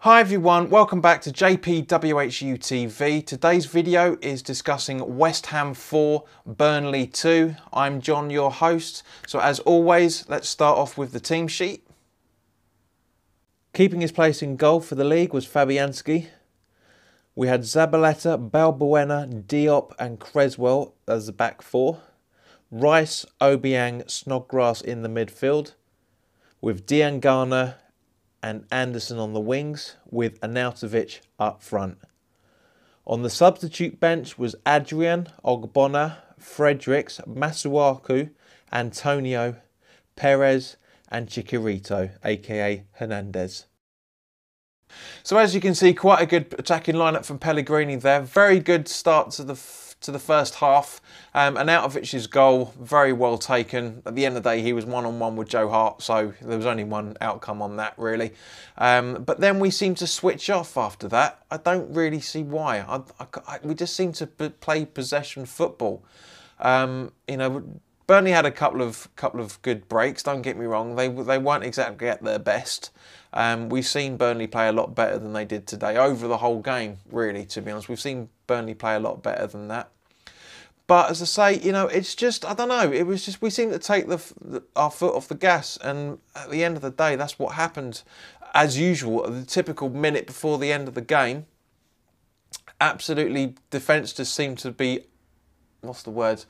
Hi everyone, welcome back to JPWHU TV. Today's video is discussing West Ham 4, Burnley 2. I'm John, your host. So as always, let's start off with the team sheet. Keeping his place in goal for the league was Fabianski. We had Zabaleta, Balbuena, Diop and Creswell as the back four. Rice, Obiang, Snodgrass in the midfield. With Diangana and Anderson on the wings, with Arnautovic up front. On the substitute bench was Adrian, Ogbonna, Fredericks, Masuaku, Antonio, Perez and Chicharito, aka Hernandez. So as you can see, quite a good attacking lineup from Pellegrini there. Very good start to the first half. Arnautovic's goal, very well taken. At the end of the day, he was one-on-one with Joe Hart, so there was only one outcome on that, really. But then we seemed to switch off after that. I don't really see why. We just seem to play possession football. You know, Burnley had a couple of good breaks. Don't get me wrong; they weren't exactly at their best. We've seen Burnley play a lot better than they did today over the whole game. Really, to be honest, we've seen Burnley play a lot better than that. But as I say, you know, it's just, I don't know. It was just we seemed to take our foot off the gas, and at the end of the day, that's what happened. As usual, the typical minute before the end of the game, absolutely, defence just seemed to be, what's the word?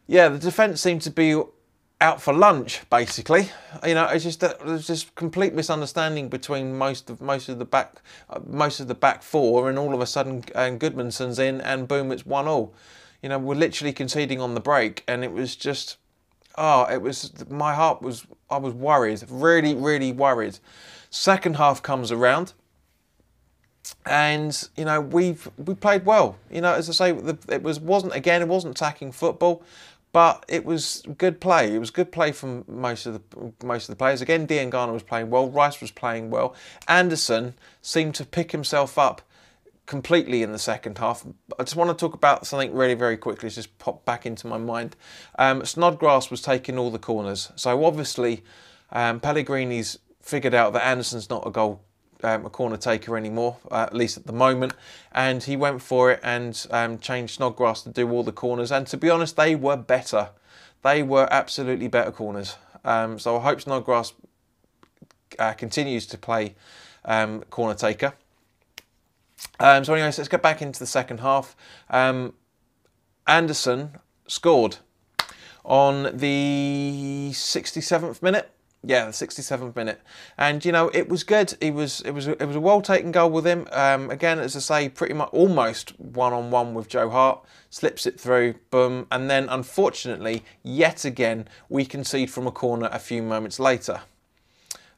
Yeah, the defence seemed to be out for lunch, basically. You know, it's just that there's just complete misunderstanding between most of the back four, and all of a sudden, Goodmanson's in, and boom, it's 1-1. You know, we're literally conceding on the break, and it was just, I was worried, really worried. Second half comes around, and you know we played well. You know, as I say, it wasn't attacking football, but it was good play. It was good play from most of the players. Again, Diangana was playing well. Rice was playing well. Anderson seemed to pick himself up completely in the second half. I just want to talk about something really very quickly. It's just popped back into my mind. Snodgrass was taking all the corners. So obviously, Pellegrini's figured out that Anderson's not a corner taker anymore, at least at the moment, and he went for it and changed Snodgrass to do all the corners, and to be honest, they were better. They were absolutely better corners. So I hope Snodgrass continues to play corner taker. So anyways, let's get back into the second half. Anderson scored on the 67th minute. Yeah, the 67th minute, and you know it was good. It was a well taken goal with him. Again, as I say, pretty much almost one-on-one with Joe Hart. Slips it through, boom, and then unfortunately, yet again, we concede from a corner a few moments later.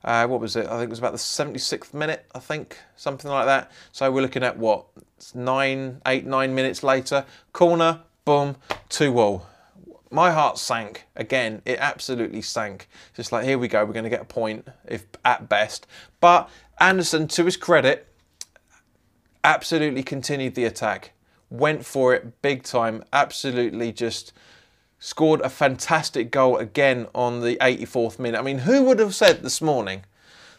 What was it? I think it was about the 76th minute. I think something like that. So we're looking at what, 9 minutes later, corner, boom, 2-2. My heart sank again. It absolutely sank. Just like, here we go, we're going to get a point, if at best. But Anderson, to his credit, absolutely continued the attack. Went for it big time. Absolutely just scored a fantastic goal again on the 84th minute. I mean, who would have said this morning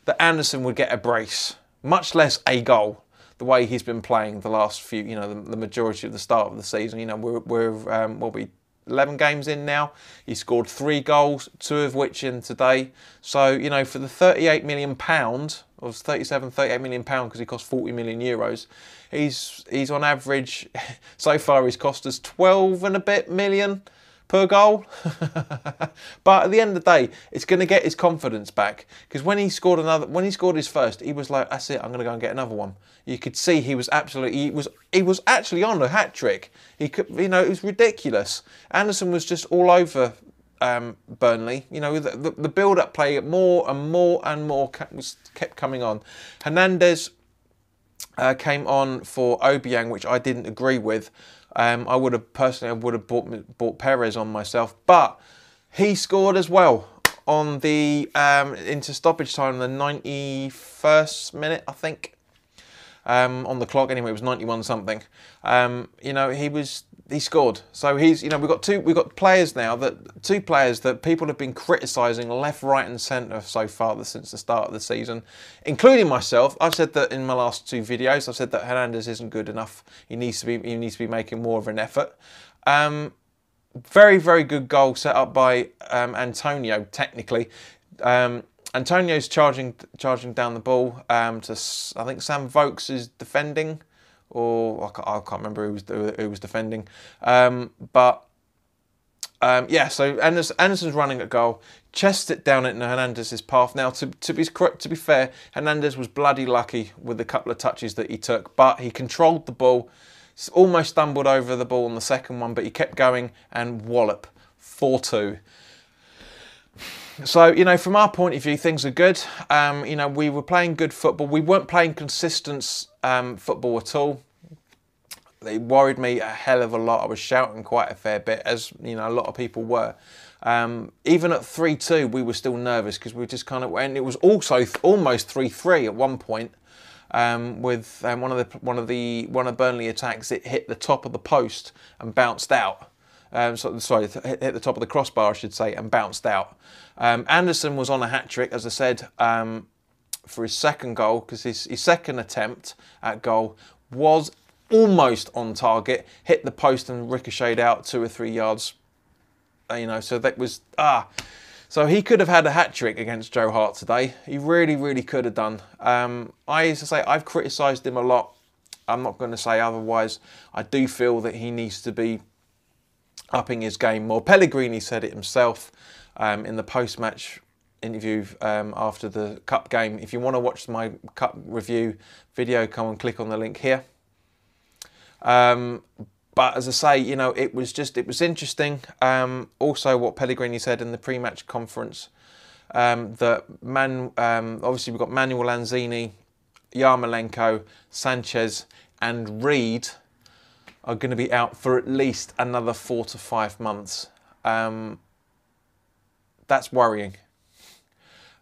that Anderson would get a brace, much less a goal, the way he's been playing the last few, you know, the majority of the start of the season. You know, we're 11 games in now. He scored 3 goals, 2 of which in today. So, you know, for the £38 million, or 38 million pound because he cost 40 million euros, he's on average, so far he's cost us 12 and a bit million per goal. But at the end of the day, it's going to get his confidence back, because when he scored his first, he was like, that's it, I'm going to go and get another one. You could see he was absolutely, he was actually on a hat trick. He could, you know, it was ridiculous. Anderson was just all over Burnley. You know, the build-up play, more and more kept coming on. Hernandez came on for Obiang, which I didn't agree with. I would have bought Perez on myself, but he scored as well on the into stoppage time, the 91st minute, I think. On the clock anyway, it was 91 something. You know, he was he scored. So he's, you know, we've got players now two players that people have been criticising left, right, and centre so far since the start of the season, including myself. I've said that in my last 2 videos. I've said that Hernandez isn't good enough. He needs to be making more of an effort. Very, very good goal set up by Antonio. Technically, Antonio's charging down the ball to, I think, Sam Vokes is defending. Or I can't remember who was defending, yeah. So Anderson's running at goal, chests it down into Hernandez's path. Now, to be fair, Hernandez was bloody lucky with the couple of touches that he took, but he controlled the ball, almost stumbled over the ball on the second one, but he kept going and wallop 4-2. So, you know, from our point of view, things are good. You know, we were playing good football. We weren't playing consistent football at all. It worried me a hell of a lot. I was shouting quite a fair bit, as, you know, a lot of people were. Even at 3-2, we were still nervous because we just kind of went. It was also almost 3-3 at one point. With one of Burnley attacks, it hit the top of the post and bounced out. Sorry, hit the top of the crossbar, I should say, and bounced out. Anderson was on a hat-trick, as I said, for his second goal, because his second attempt at goal was almost on target, hit the post and ricocheted out 2 or 3 yards. You know, so that was, so he could have had a hat-trick against Joe Hart today. He really, really could have done. I used to say, I've criticised him a lot. I'm not going to say otherwise. I do feel that he needs to be upping his game more. Pellegrini said it himself in the post-match interview after the cup game. If you want to watch my cup review video, come and click on the link here. But as I say, you know, it was interesting. Also, what Pellegrini said in the pre-match conference, that obviously we've got Manuel Lanzini, Yarmolenko, Sanchez, and Reed are going to be out for at least another 4 to 5 months. That's worrying.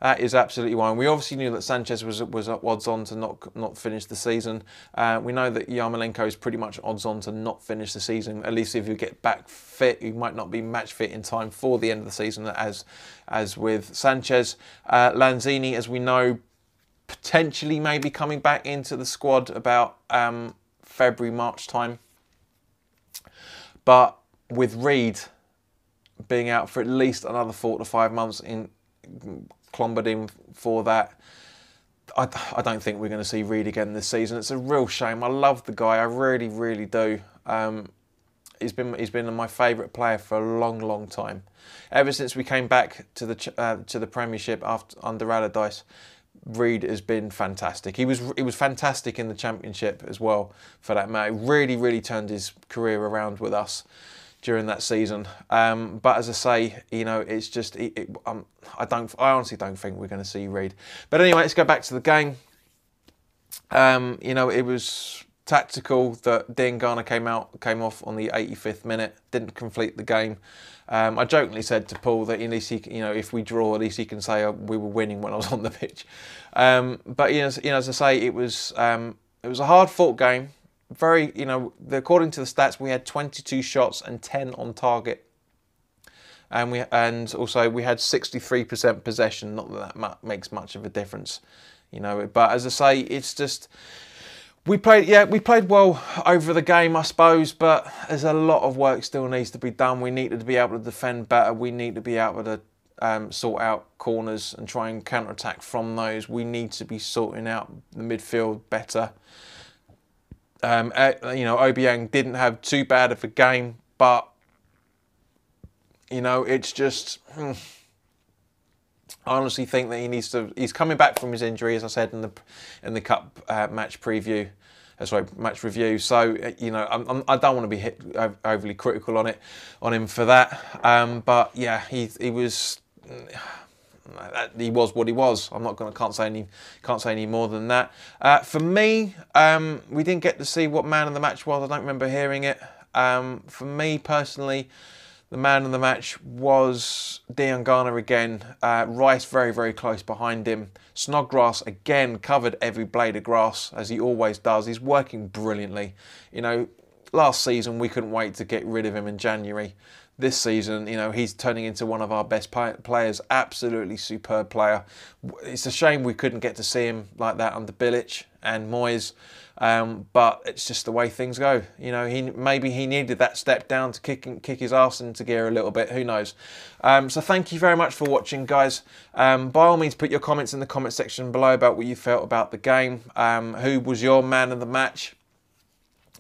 That is absolutely worrying. We obviously knew that Sanchez was odds on to not finish the season. We know that Yarmolenko is pretty much odds on to not finish the season. At least if you get back fit, you might not be match fit in time for the end of the season, as with Sanchez. Lanzini, as we know, potentially maybe coming back into the squad about February, March time. But with Reed being out for at least another 4 to 5 months, clombered in for that, I don't think we're going to see Reed again this season. It's a real shame. I love the guy. I really, really do. He's been my favourite player for a long, long time. Ever since we came back to the Premiership under Allardyce, Reed has been fantastic. He was fantastic in the Championship as well, for that matter. Really, really turned his career around with us during that season. But as I say, you know, it's just I honestly don't think we're going to see Reed. But anyway, let's go back to the game. You know, it was tactical that Diangana came off on the 85th minute, didn't complete the game. I jokingly said to Paul that at least you know, if we draw, at least he can say we were winning when I was on the pitch. But you know, as I say, it was a hard-fought game. Very, you know, according to the stats, we had 22 shots and 10 on target, and also we had 63% possession. Not that makes much of a difference, you know. But as I say, it's just we played well over the game, I suppose. But there's a lot of work still needs to be done. We need to be able to defend better. We need to be able to sort out corners and try and counter-attack from those. We need to be sorting out the midfield better. You know, Obiang didn't have too bad of a game, but you know, it's just I honestly think that he's coming back from his injury, as I said in the cup match preview, match review. So you know, I don't want to be overly critical on him for that. But yeah, he was what he was. Can't say any more than that. For me, we didn't get to see what man of the match was. I don't remember hearing it. For me personally, the man of the match was Diangana again. Rice very, very close behind him. Snodgrass again covered every blade of grass, as he always does. He's working brilliantly. You know, last season we couldn't wait to get rid of him in January. This season, you know, he's turning into one of our best players. Absolutely superb player. It's a shame we couldn't get to see him like that under Bilic and Moyes, but it's just the way things go. You know, maybe he needed that step down to kick his arse into gear a little bit. Who knows? So thank you very much for watching, guys. By all means, put your comments in the comment section below about what you felt about the game. Who was your man of the match?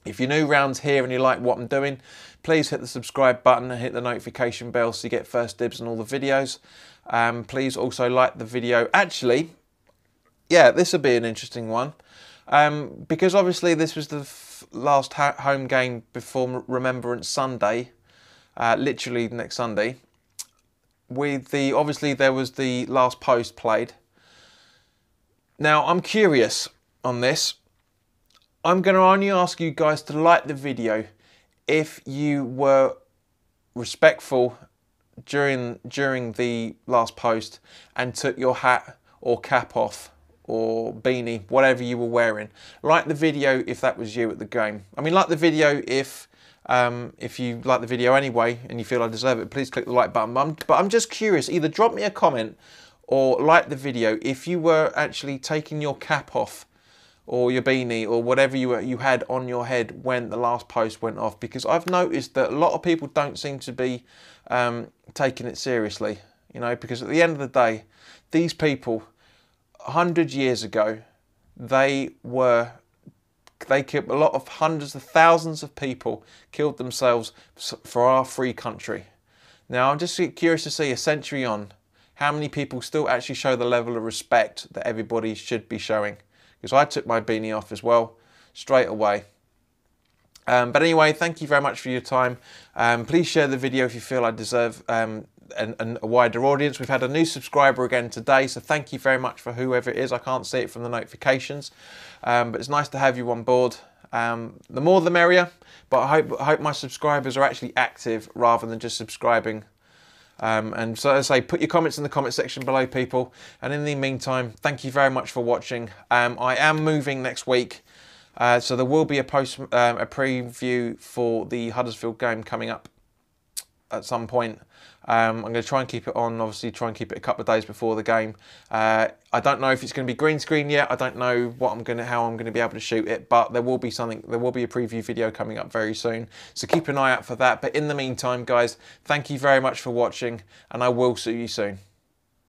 If you're new round here and you like what I'm doing, please hit the subscribe button and hit the notification bell so you get first dibs on all the videos. Please also like the video. Actually, yeah, this will be an interesting one. Because obviously this was the last home game before Remembrance Sunday, literally next Sunday. Obviously there was the last post played. Now I'm curious on this. I'm going to only ask you guys to like the video if you were respectful during the last post and took your hat or cap off or beanie, whatever you were wearing. Like the video if that was you at the game. I mean, like the video if you like the video anyway and you feel I deserve it, please click the like button. But I'm just curious, either drop me a comment or like the video if you were actually taking your cap off or your beanie or whatever you had on your head when the last post went off, because I've noticed that a lot of people don't seem to be taking it seriously, you know, because at the end of the day, these people 100 years ago, they killed a lot of hundreds of thousands of people, killed themselves for our free country. Now I'm just curious to see, a century on, how many people still actually show the level of respect that everybody should be showing. Because I took my beanie off as well, straight away. But anyway, thank you very much for your time. Please share the video if you feel I deserve a wider audience. We've had a new subscriber again today, so thank you very much for whoever it is. I can't see it from the notifications, but it's nice to have you on board. The more the merrier, but I hope my subscribers are actually active rather than just subscribing. And so as I say, put your comments in the comment section below, people. And in the meantime, thank you very much for watching. I am moving next week, so there will be a preview for the Huddersfield game coming up at some point. I'm going to try and keep it on, obviously try and keep it a couple of days before the game. I don't know if it's going to be green screen yet. I don't know how I'm going to be able to shoot it, but there will be a preview video coming up very soon. So keep an eye out for that. But in the meantime, guys, thank you very much for watching, and I will see you soon.